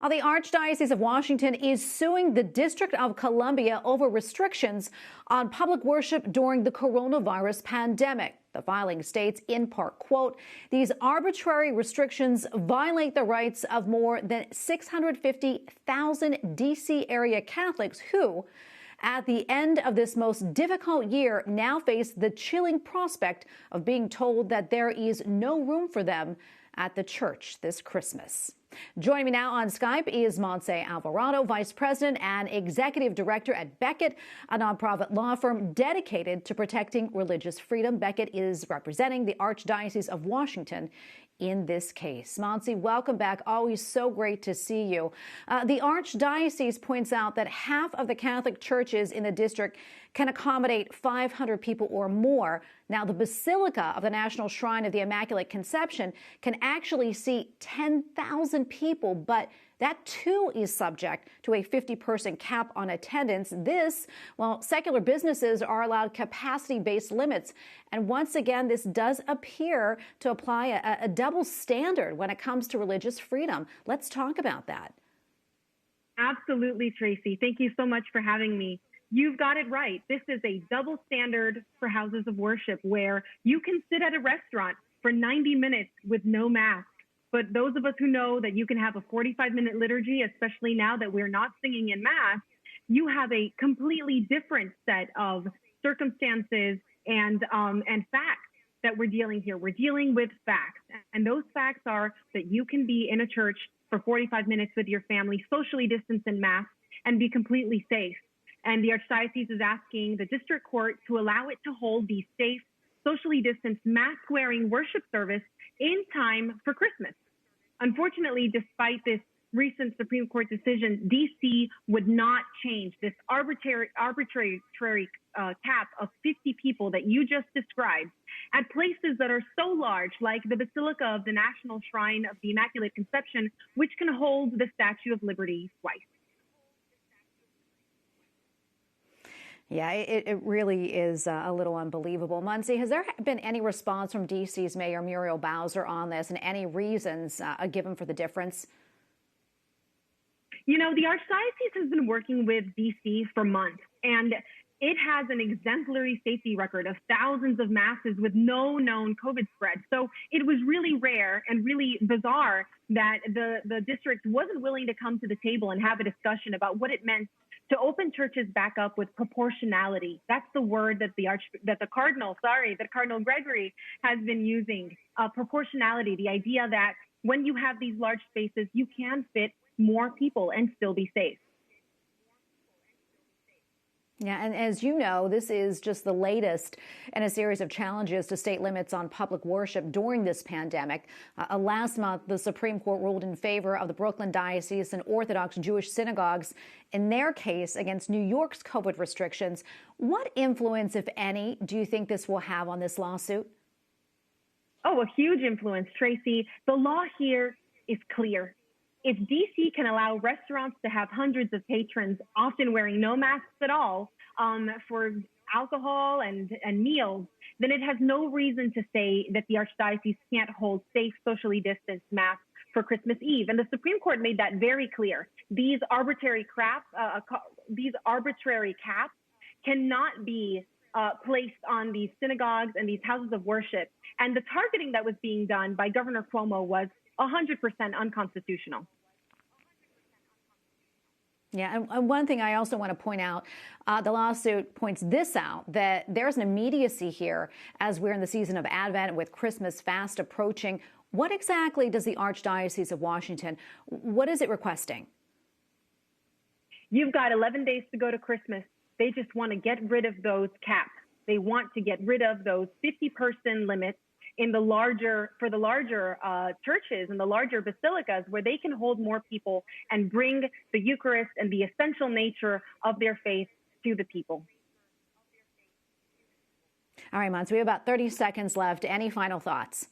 The Archdiocese of Washington is suing the District of Columbia over restrictions on public worship during the coronavirus pandemic. The filing states in part, quote, "These arbitrary restrictions violate the rights of more than 650,000 D.C. area Catholics who, at the end of this most difficult year, now face the chilling prospect of being told that there is no room for them at the church this Christmas." Joining me now on Skype is Montse Alvarado, Vice President and Executive Director at Becket, a nonprofit law firm dedicated to protecting religious freedom. Becket is representing the Archdiocese of Washington in this case. Montse, welcome back. Always so great to see you. The Archdiocese points out that half of the Catholic churches in the district can accommodate 500 people or more. Now, the Basilica of the National Shrine of the Immaculate Conception can actually seat 10,000 people, but that too is subject to a 50-person cap on attendance. Well, secular businesses are allowed capacity-based limits. And once again, this does appear to apply a double standard when it comes to religious freedom. Let's talk about that. Absolutely, Tracy. Thank you so much for having me. You've got it right. This is a double standard for houses of worship where you can sit at a restaurant for 90 minutes with no mask. But those of us who know that you can have a 45-minute liturgy, especially now that we're not singing in mass, you have a completely different set of circumstances and facts that we're dealing here. We're dealing with facts. And those facts are that you can be in a church for 45 minutes with your family, socially distanced in mass, and be completely safe. And the Archdiocese is asking the district court to allow it to hold the safe, socially distanced, mask-wearing worship service in time for Christmas. Unfortunately, despite this recent Supreme Court decision, D.C. would not change this arbitrary cap of 50 people that you just described at places that are so large, like the Basilica of the National Shrine of the Immaculate Conception, which can hold the Statue of Liberty twice. Yeah, it really is a little unbelievable. Montse, has there been any response from D.C.'s Mayor Muriel Bowser on this and any reasons given for the difference? You know, the Archdiocese has been working with D.C. for months, and it has an exemplary safety record of thousands of masses with no known COVID spread. So it was really rare and really bizarre that the district wasn't willing to come to the table and have a discussion about what it meant to open churches back up with proportionality. That's the word that Cardinal Gregory has been using. Proportionality, the idea that when you have these large spaces, you can fit more people and still be safe. Yeah, and as you know, this is just the latest in a series of challenges to state limits on public worship during this pandemic. Last month, the Supreme Court ruled in favor of the Brooklyn Diocese and Orthodox Jewish synagogues in their case against New York's COVID restrictions. What influence, if any, do you think this will have on this lawsuit? Oh, a huge influence, Tracy. The law here is clear. If D.C. can allow restaurants to have hundreds of patrons, often wearing no masks at all, for alcohol and meals, then it has no reason to say that the Archdiocese can't hold safe, socially distanced mass for Christmas Eve. And the Supreme Court made that very clear. These arbitrary caps cannot be placed on these synagogues and these houses of worship. And the targeting that was being done by Governor Cuomo was 100% unconstitutional. Yeah, and one thing I also want to point out, the lawsuit points this out, that there's an immediacy here as we're in the season of Advent with Christmas fast approaching. What exactly does the Archdiocese of Washington, what is it requesting? You've got 11 days to go to Christmas. They just want to get rid of those caps. They want to get rid of those 50-person limits for the larger churches and the larger basilicas, where they can hold more people and bring the Eucharist and the essential nature of their faith to the people. All right, Montse, we have about 30 seconds left. Any final thoughts?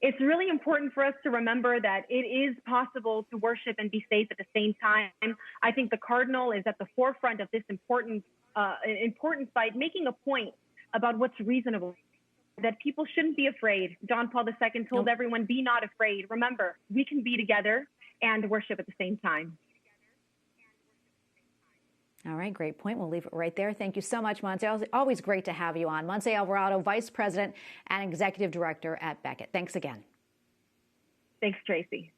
It's really important for us to remember that it is possible to worship and be safe at the same time. I think the Cardinal is at the forefront of this important fight, making a point about what's reasonable, that people shouldn't be afraid. John Paul II told everyone, be not afraid. Remember, we can be together and worship at the same time. All right, great point. We'll leave it right there. Thank you so much, Montse. Always great to have you on. Montse Alvarado, Vice President and Executive Director at Becket. Thanks again. Thanks, Tracy.